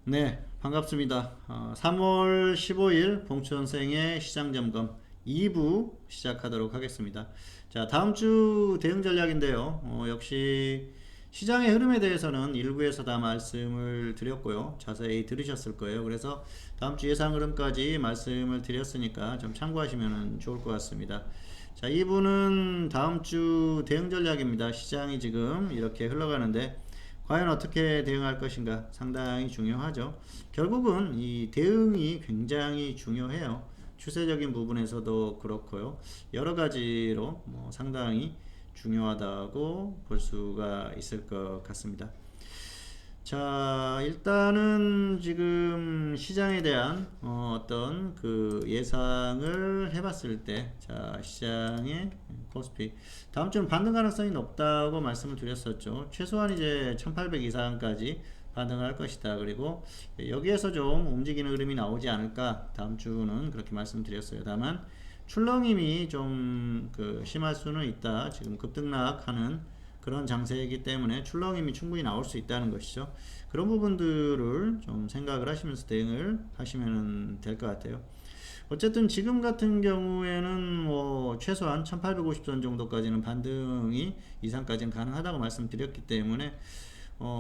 네, 반갑습니다. 3월 15일 봉천생의 시장점검 2부 시작하도록 하겠습니다. 자, 다음 주 대응 전략인데요. 역시 시장의 흐름에 대해서는 1부에서 다 말씀을 드렸고요. 자세히 들으셨을 거예요. 그래서 다음 주 예상 흐름까지 말씀을 드렸으니까 좀 참고하시면 좋을 것 같습니다. 자, 2부는 다음 주 대응 전략입니다. 시장이 지금 이렇게 흘러가는데 과연 어떻게 대응할 것인가 상당히 중요하죠. 결국은 이 대응이 굉장히 중요해요. 추세적인 부분에서도 그렇고요. 여러 가지로 상당히 중요하다고 볼 수가 있을 것 같습니다. 자, 일단은 지금 시장에 대한 어떤 그 예상을 해봤을 때, 자, 시장의 코스피 다음 주는 반등 가능성이 높다고 말씀을 드렸었죠. 최소한 이제 1800 이상까지 반등을 할 것이다. 그리고 여기에서 좀 움직이는 흐름이 나오지 않을까 다음 주는 그렇게 말씀드렸어요. 다만 출렁임이 좀 그 심할 수는 있다. 지금 급등락하는 그런 장세이기 때문에 출렁임이 충분히 나올 수 있다는 것이죠. 그런 부분들을 좀 생각을 하시면서 대응을 하시면 될 것 같아요. 어쨌든 지금 같은 경우에는 뭐 최소한 1850선 정도까지는 반등이 이상까지는 가능하다고 말씀드렸기 때문에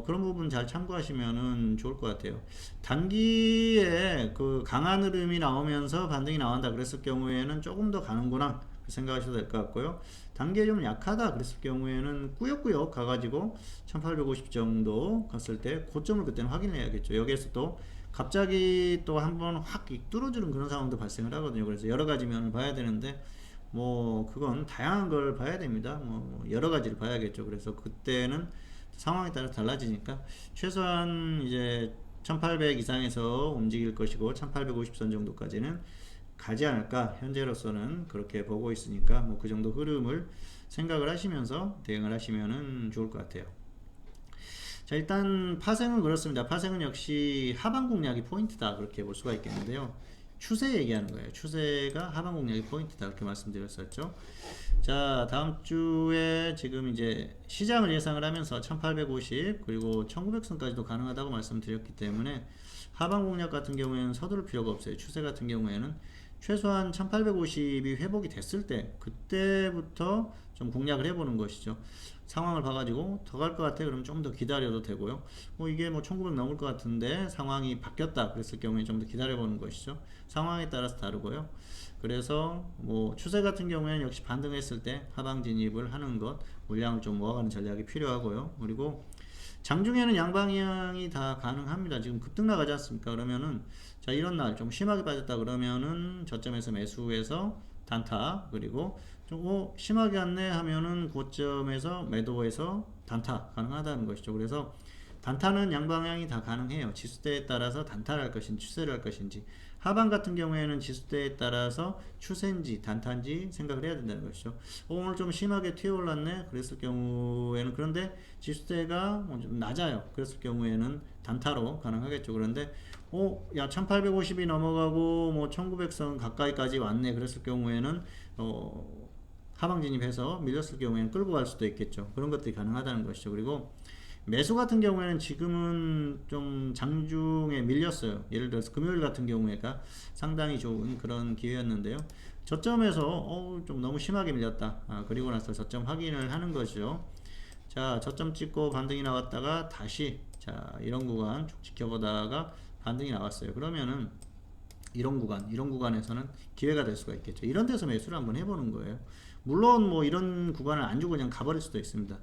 그런 부분 잘 참고하시면 좋을 것 같아요. 단기에 그 강한 흐름이 나오면서 반등이 나온다 그랬을 경우에는 조금 더 가는구나 생각하셔도 될 것 같고요. 단기에 좀 약하다 그랬을 경우에는 꾸역꾸역 가가지고 1850 정도 갔을 때 고점을 그때는 확인해야겠죠. 여기에서 또 갑자기 또 한번 확 뚫어주는 그런 상황도 발생을 하거든요. 그래서 여러 가지 면을 봐야 되는데 뭐 그건 다양한 걸 봐야 됩니다. 뭐 여러 가지를 봐야겠죠. 그래서 그때는 상황에 따라 달라지니까 최소한 이제 1800 이상에서 움직일 것이고 1850선 정도까지는 가지 않을까 현재로서는 그렇게 보고 있으니까 뭐 그 정도 흐름을 생각을 하시면서 대응을 하시면 좋을 것 같아요. 자, 일단 파생은 그렇습니다. 파생은 역시 하방 공략이 포인트다 그렇게 볼 수가 있겠는데요. 추세 얘기하는 거예요. 추세가 하방 공략이 포인트다 그렇게 말씀드렸었죠. 자, 다음 주에 지금 이제 시장을 예상을 하면서 1850 그리고 1900선까지도 가능하다고 말씀드렸기 때문에 하방 공략 같은 경우에는 서두를 필요가 없어요. 추세 같은 경우에는 최소한 1850이 회복이 됐을 때 그때부터 좀 공략을 해보는 것이죠. 상황을 봐가지고 더 갈 것 같아 그러면 좀 더 기다려도 되고요. 뭐 이게 뭐 1900 넘을 것 같은데 상황이 바뀌었다 그랬을 경우에 좀 더 기다려보는 것이죠. 상황에 따라서 다르고요. 그래서 뭐 추세 같은 경우에는 역시 반등했을 때 하방 진입을 하는 것, 물량을 좀 모아가는 전략이 필요하고요. 그리고 장중에는 양방향이 다 가능합니다. 지금 급등 나가지 않습니까? 그러면은 자, 이런 날 좀 심하게 빠졌다 그러면은 저점에서 매수해서 단타, 그리고 좀 심하게 갔네 하면은 고점에서 매도해서 단타 가능하다는 것이죠. 그래서 단타는 양방향이 다 가능해요. 지수대에 따라서 단타를 할 것인지 추세를 할 것인지, 하방 같은 경우에는 지수대에 따라서 추세인지 단타인지 생각을 해야 된다는 것이죠. 오늘 좀 심하게 튀어올랐네 그랬을 경우에는, 그런데 지수대가 좀 낮아요 그랬을 경우에는 단타로 가능하겠죠. 그런데 야 1850이 넘어가고 뭐 1900선 가까이까지 왔네 그랬을 경우에는 하방 진입해서 밀렸을 경우에는 끌고 갈 수도 있겠죠. 그런 것들이 가능하다는 것이죠. 그리고 매수 같은 경우에는 지금은 좀 장중에 밀렸어요. 예를 들어서 금요일 같은 경우에가 상당히 좋은 그런 기회였는데요. 저점에서 좀 너무 심하게 밀렸다. 그리고 나서 저점 확인을 하는 거죠. 자, 저점 찍고 반등이 나왔다가 다시 자, 이런 구간 쭉 지켜보다가 반등이 나왔어요. 그러면은 이런 구간에서는 기회가 될 수가 있겠죠. 이런 데서 매수를 한번 해보는 거예요. 물론 뭐 이런 구간을 안 주고 그냥 가버릴 수도 있습니다.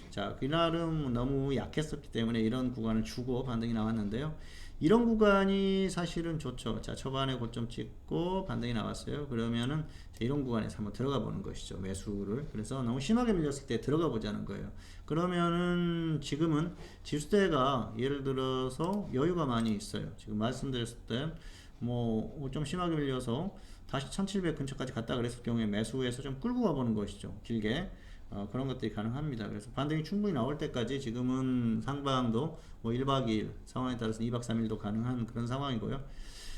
자, 그날은 너무 약했었기 때문에 이런 구간을 주고 반등이 나왔는데요. 이런 구간이 사실은 좋죠. 자, 초반에 고점 찍고 반등이 나왔어요. 그러면은 이런 구간에서 한번 들어가 보는 것이죠. 매수를. 그래서 너무 심하게 밀렸을 때 들어가 보자는 거예요. 그러면은 지금은 지수대가 예를 들어서 여유가 많이 있어요. 지금 말씀드렸을 때 뭐 좀 심하게 밀려서 다시 1700 근처까지 갔다 그랬을 경우에 매수해서 좀 끌고 가보는 것이죠. 길게. 그런 것들이 가능합니다. 그래서 반등이 충분히 나올 때까지 지금은 상방도 뭐 1박 2일 상황에 따라서 2박 3일도 가능한 그런 상황이고요.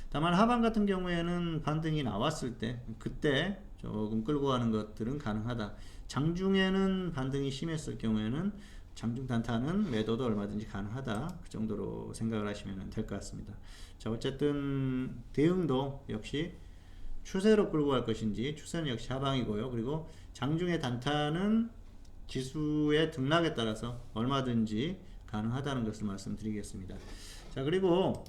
다만 하방 같은 경우에는 반등이 나왔을 때 그때 조금 끌고 가는 것들은 가능하다. 장중에는 반등이 심했을 경우에는 장중 단타는 매도도 얼마든지 가능하다, 그 정도로 생각을 하시면 될 것 같습니다. 자, 어쨌든 대응도 역시 추세로 끌고 갈 것인지, 추세는 역시 하방이고요. 그리고 장중의 단타는 지수의 등락에 따라서 얼마든지 가능하다는 것을 말씀드리겠습니다. 자, 그리고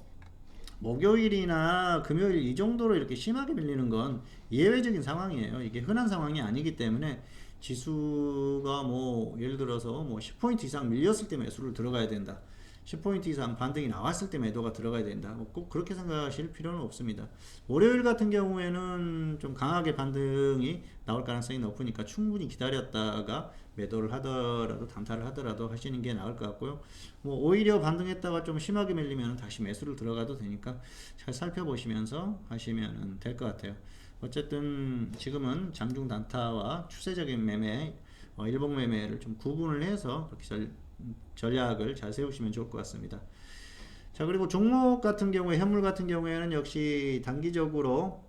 목요일이나 금요일 이 정도로 이렇게 심하게 밀리는 건 예외적인 상황이에요. 이게 흔한 상황이 아니기 때문에 지수가 뭐 예를 들어서 뭐 10포인트 이상 밀렸을 때 매수를 들어가야 된다, 10포인트 이상 반등이 나왔을 때 매도가 들어가야 된다, 뭐꼭 그렇게 생각하실 필요는 없습니다. 월요일 같은 경우에는 좀 강하게 반등이 나올 가능성이 높으니까 충분히 기다렸다가 매도를 하더라도, 단타를 하더라도 하시는 게 나을 것 같고요. 뭐 오히려 반등했다가 좀 심하게 밀리면 다시 매수를 들어가도 되니까 잘 살펴보시면서 하시면 될 것 같아요. 어쨌든 지금은 장중 단타와 추세적인 매매, 일봉 매매를 좀 구분을 해서 그렇게 전략을 잘 세우시면 좋을 것 같습니다. 자, 그리고 종목 같은 경우에, 현물 같은 경우에는 역시 단기적으로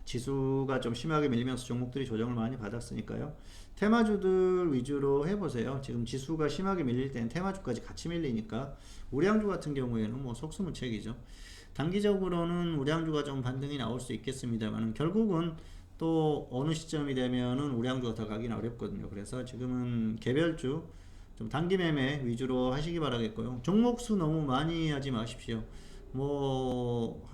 지수가 좀 심하게 밀리면서 종목들이 조정을 많이 받았으니까요. 테마주들 위주로 해보세요. 지금 지수가 심하게 밀릴 때는 테마주까지 같이 밀리니까 우량주 같은 경우에는 뭐 속수무책이죠. 단기적으로는 우량주가 좀 반등이 나올 수 있겠습니다만 결국은 또 어느 시점이 되면은 우량주가 더 가기는 어렵거든요. 그래서 지금은 개별주 좀 단기 매매 위주로 하시기 바라겠고요. 종목수 너무 많이 하지 마십시오. 뭐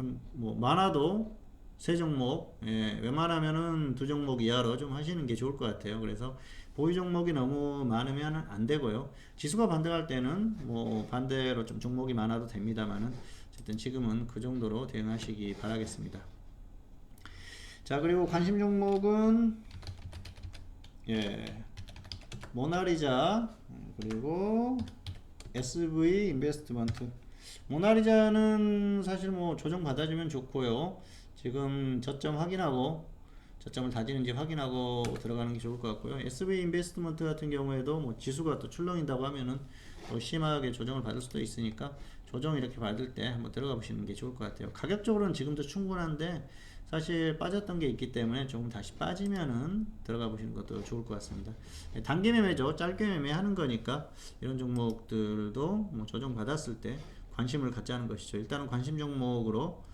많아도 세 종목, 웬만하면은 두 종목 이하로 좀 하시는 게 좋을 것 같아요. 그래서 보유 종목이 너무 많으면 안 되고요. 지수가 반등할 때는 뭐 반대로 좀 종목이 많아도 됩니다만은 어쨌든 지금은 그 정도로 대응하시기 바라겠습니다. 자, 그리고 관심 종목은 모나리자, 그리고 SV 인베스트먼트. 모나리자는 사실 뭐 조정 받아주면 좋고요. 지금 저점 확인하고, 저점을 다지는지 확인하고 들어가는 게 좋을 것 같고요. SV 인베스트먼트 같은 경우에도 뭐 지수가 또 출렁인다고 하면은 더 심하게 조정을 받을 수도 있으니까 조정 이렇게 받을 때 한번 들어가 보시는 게 좋을 것 같아요. 가격적으로는 지금도 충분한데 사실 빠졌던 게 있기 때문에 조금 다시 빠지면은 들어가 보시는 것도 좋을 것 같습니다. 단기 매매죠. 짧게 매매하는 거니까 이런 종목들도 뭐 조정 받았을 때 관심을 갖자는 것이죠. 일단은 관심 종목으로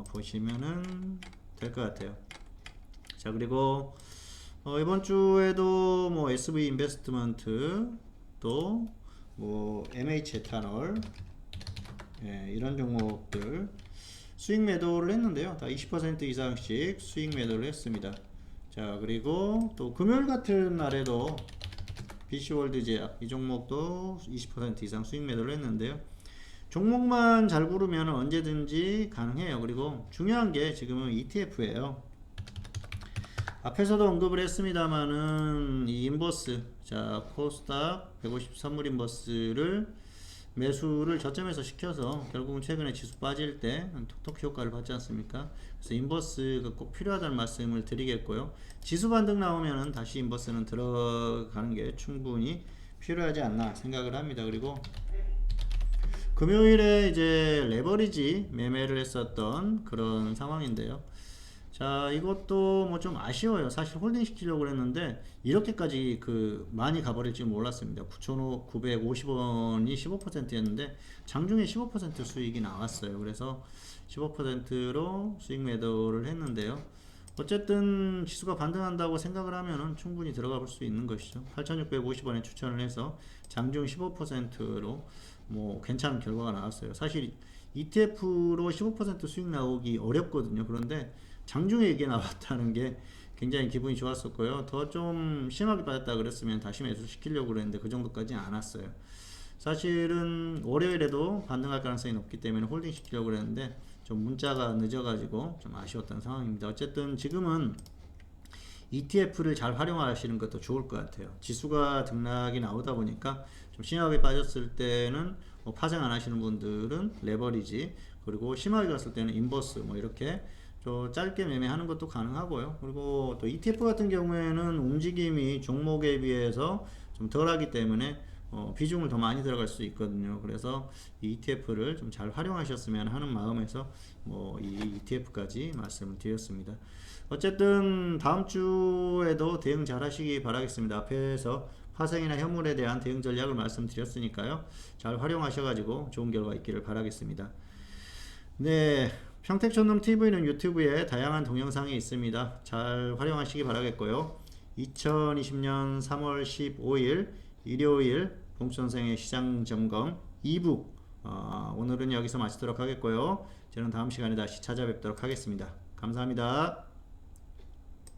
보시면은 될 것 같아요. 자, 그리고 이번 주에도 뭐 SV 인베스트먼트, 또 뭐 MH 에탄올, 이런 종목들 수익 매도를 했는데요. 다 20% 이상씩 수익 매도를 했습니다. 자, 그리고 또 금요일 같은 날에도 BC월드 제약, 이 종목도 20% 이상 수익 매도를 했는데요. 종목만 잘 고르면 언제든지 가능해요. 그리고 중요한 게 지금은 ETF예요. 앞에서도 언급을 했습니다만은 이 인버스, 자, 코스닥 150 선물 인버스를 매수를 저점에서 시켜서 결국은 최근에 지수 빠질 때 톡톡 효과를 받지 않습니까? 그래서 인버스가 꼭 필요하다는 말씀을 드리겠고요. 지수 반등 나오면은 다시 인버스는 들어가는 게 충분히 필요하지 않나 생각을 합니다. 그리고 금요일에 이제 레버리지 매매를 했었던 그런 상황인데요. 자, 이것도 뭐 좀 아쉬워요. 사실 홀딩 시키려고 했는데 이렇게까지 많이 가버릴 줄 몰랐습니다. 9,950원이 15%였는데 장중에 15% 수익이 나왔어요. 그래서 15%로 수익 매도를 했는데요. 어쨌든 지수가 반등한다고 생각을 하면은 충분히 들어가 볼 수 있는 것이죠. 8,650원에 추천을 해서 장중 15%로 뭐 괜찮은 결과가 나왔어요. 사실 ETF로 15% 수익 나오기 어렵거든요. 그런데 장중에 이게 나왔다는 게 굉장히 기분이 좋았었고요. 더 좀 심하게 빠졌다 그랬으면 다시 매수 시키려고 그랬는데 그 정도까지는 안 왔어요. 사실은 월요일에도 반등할 가능성이 높기 때문에 홀딩 시키려고 그랬는데 좀 문자가 늦어가지고 좀 아쉬웠던 상황입니다. 어쨌든 지금은 ETF를 잘 활용하시는 것도 좋을 것 같아요. 지수가 등락이 나오다 보니까 좀 심하게 빠졌을 때는 뭐 파생 안 하시는 분들은 레버리지, 그리고 심하게 갔을 때는 인버스, 뭐 이렇게 좀 짧게 매매하는 것도 가능하고요. 그리고 또 ETF 같은 경우에는 움직임이 종목에 비해서 좀 덜하기 때문에 비중을 더 많이 들어갈 수 있거든요. 그래서 이 ETF를 좀 잘 활용하셨으면 하는 마음에서 뭐 이 ETF까지 말씀을 드렸습니다. 어쨌든 다음 주에도 대응 잘 하시기 바라겠습니다. 앞에서 화생이나 현물에 대한 대응 전략을 말씀드렸으니까요. 잘 활용하셔가지고 좋은 결과 있기를 바라겠습니다. 네, 평택촌놈 TV는 유튜브에 다양한 동영상이 있습니다. 잘 활용하시기 바라겠고요. 2020년 3월 15일 일요일 봉천생의 시장 점검 2부 오늘은 여기서 마치도록 하겠고요. 저는 다음 시간에 다시 찾아뵙도록 하겠습니다. 감사합니다.